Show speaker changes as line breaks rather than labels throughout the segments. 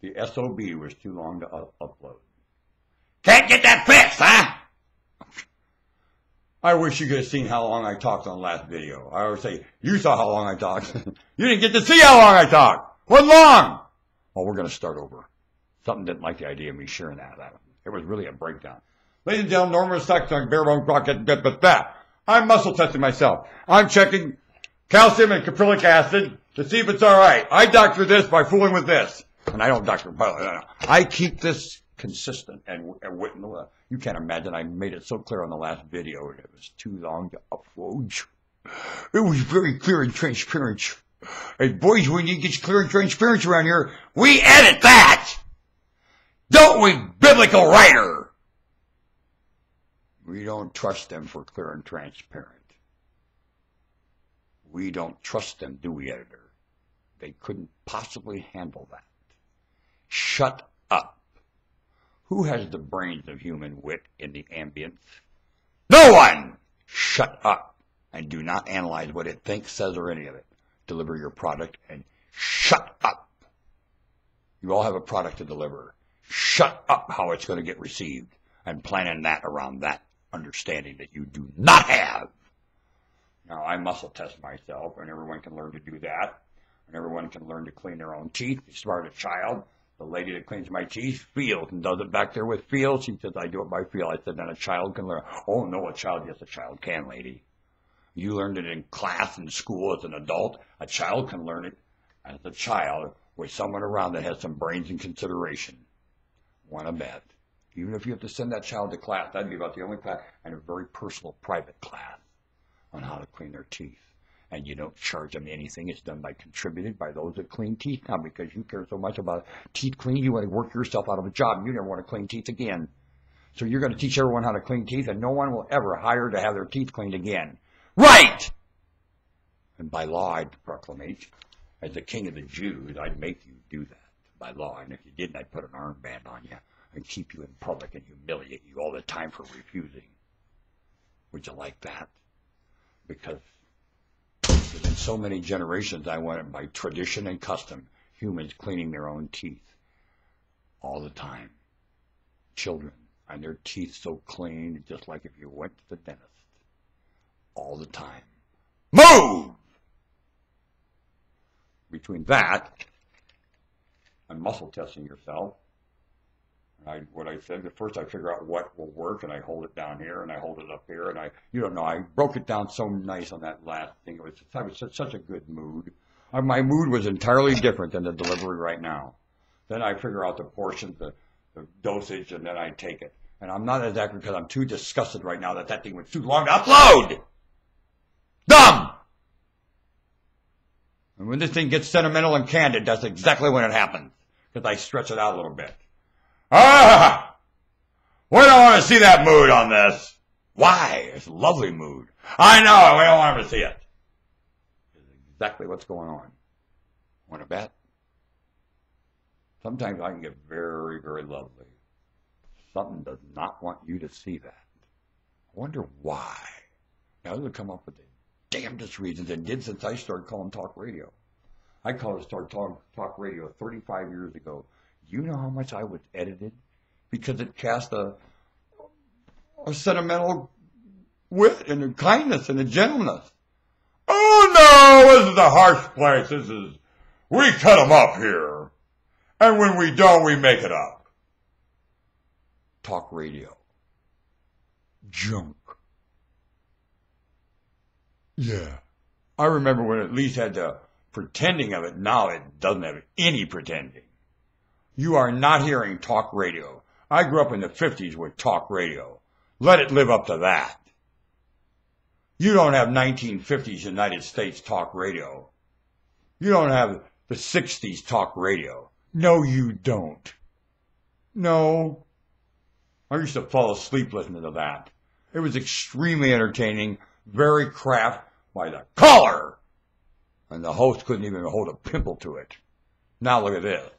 The SOB was too long to upload. Can't get that fixed, huh? I wish you could have seen how long I talked on the last video. I always say, you saw how long I talked. You didn't get to see how long I talked. What long? Well, we're going to start over. Something didn't like the idea of me sharing that. It was really a breakdown. Ladies and gentlemen, Norman Stockton, Barebone Crockett, but that. I'm muscle testing myself. I'm checking calcium and caprylic acid to see if it's all right. I doctor this by fooling with this. And I don't doctor, I keep this consistent. And you can't imagine, I made it so clear on the last video. It was too long to upload. It was very clear and transparent. Hey, boys, when you get clear and transparent around here, we edit that! Don't we, biblical writer? We don't trust them for clear and transparent. We don't trust them, do we, editor? They couldn't possibly handle that. Shut up. Who has the brains of human wit in the ambience? No one! Shut up and do not analyze what it thinks, says, or any of it. Deliver your product and shut up. You all have a product to deliver. Shut up how it's going to get received and planning that around that understanding that you do not have. Now, I muscle test myself, and everyone can learn to do that, and everyone can learn to clean their own teeth. You start a child. The lady that cleans my teeth feels and does it back there with feel. She says, I do it by feel. I said, then a child can learn. Oh, no, yes, a child can, lady. You learned it in class and school as an adult. A child can learn it as a child with someone around that has some brains and consideration. Want to bet. Even if you have to send that child to class, that'd be about the only class, and a very personal, private class on how to clean their teeth. And you don't charge them anything. It's done contributed by those that clean teeth now because you care so much about teeth clean. You want to work yourself out of a job. You never want to clean teeth again. So you're going to teach everyone how to clean teeth, and no one will ever hire to have their teeth cleaned again. Right! And by law, I'd proclamate, as the king of the Jews, I'd make you do that by law. And if you didn't, I'd put an armband on you and keep you in public and humiliate you all the time for refusing. Would you like that? Because there's been so many generations, I went by tradition and custom, humans cleaning their own teeth all the time. Children, and their teeth so clean, just like if you went to the dentist. All the time. Move! Between that and muscle testing yourself, what I said, at first I figure out what will work, and I hold it down here, and I hold it up here, and you don't know, I broke it down so nice on that last thing. I was such a good mood. My mood was entirely different than the delivery right now. Then I figure out the portions, the dosage, and then I take it. And I'm not as accurate because I'm too disgusted right now that thing was too long to upload! Dumb! And when this thing gets sentimental and candid, that's exactly when it happens. Because I stretch it out a little bit. Ah! We don't want to see that mood on this. Why? It's a lovely mood. I know, we don't want to see it. It's exactly what's going on. Want to bet? Sometimes I can get very, very lovely. Something does not want you to see that. I wonder why. Now, they'll come up with the damnedest reasons, and did since I started calling talk radio. I started talk radio 35 years ago. You know how much I was edited? Because it cast a sentimental wit and a kindness and a gentleness. Oh no, this is a harsh place. We cut them up here. And when we don't, we make it up. Talk radio. Junk. Yeah. I remember when it at least had the pretending of it. Now it doesn't have any pretending. You are not hearing talk radio. I grew up in the 50s with talk radio. Let it live up to that. You don't have 1950s United States talk radio. You don't have the 60s talk radio. No, you don't. No. I used to fall asleep listening to that. It was extremely entertaining, very craft by the caller. And the host couldn't even hold a pimple to it. Now look at this.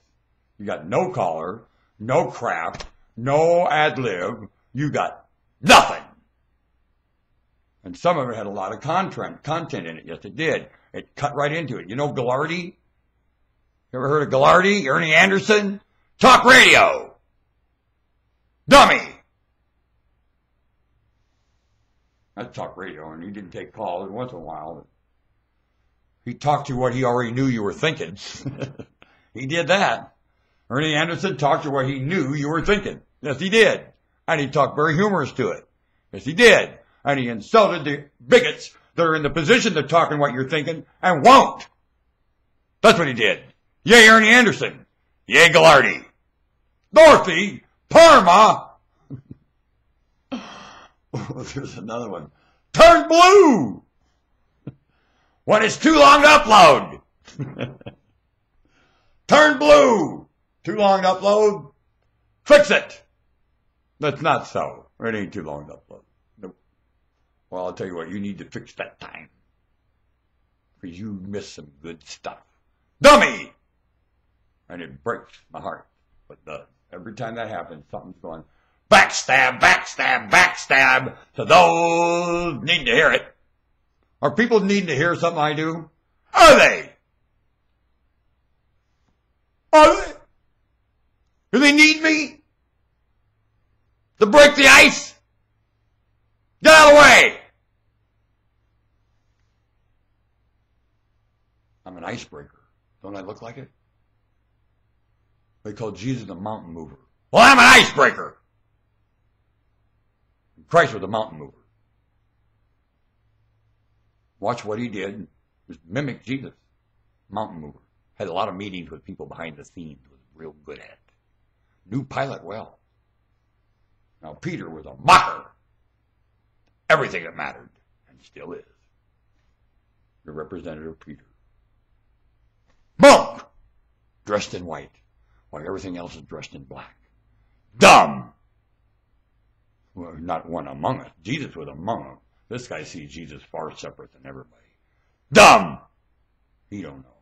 You got no caller, no craft, no ad-lib. You got nothing. And some of it had a lot of content in it. Yes, it did. It cut right into it. You know Ghilardi? You ever heard of Ghilardi? Ernie Anderson? Talk radio. Dummy. That's talk radio, and he didn't take calls once in a while. He talked to what he already knew you were thinking. He did that. Ernie Anderson talked to what he knew you were thinking. Yes, he did. And he talked very humorous to it. Yes, he did. And he insulted the bigots that are in the position to talk in what you're thinking and won't. That's what he did. Yay, Ernie Anderson. Yay, Gallardi. Dorothy Parma. There's another one. Turn blue when it's too long to upload. Turn blue. Too long to upload. Fix it. That's not so. It ain't too long to upload. Nope. Well, I'll tell you what, you need to fix that time. Because you missed some good stuff. Dummy! And it breaks my heart. But every time that happens, something's going, backstab, backstab, backstab to those needing to hear it. Are people needing to hear something I do? Are they? Are they? Do they need me to break the ice? Get out of the way! I'm an icebreaker. Don't I look like it? They call Jesus a mountain mover. Well, I'm an icebreaker. Christ was a mountain mover. Watch what he did. Just mimic Jesus. Mountain mover. Had a lot of meetings with people behind the scenes. Was real good at it. Knew Pilate well. Now Peter was a mocker. Everything that mattered. And still is. The representative Peter. Monk! Dressed in white. While everything else is dressed in black. Dumb! Well, not one among us. Jesus was among them. This guy sees Jesus far separate than everybody. Dumb! He don't know.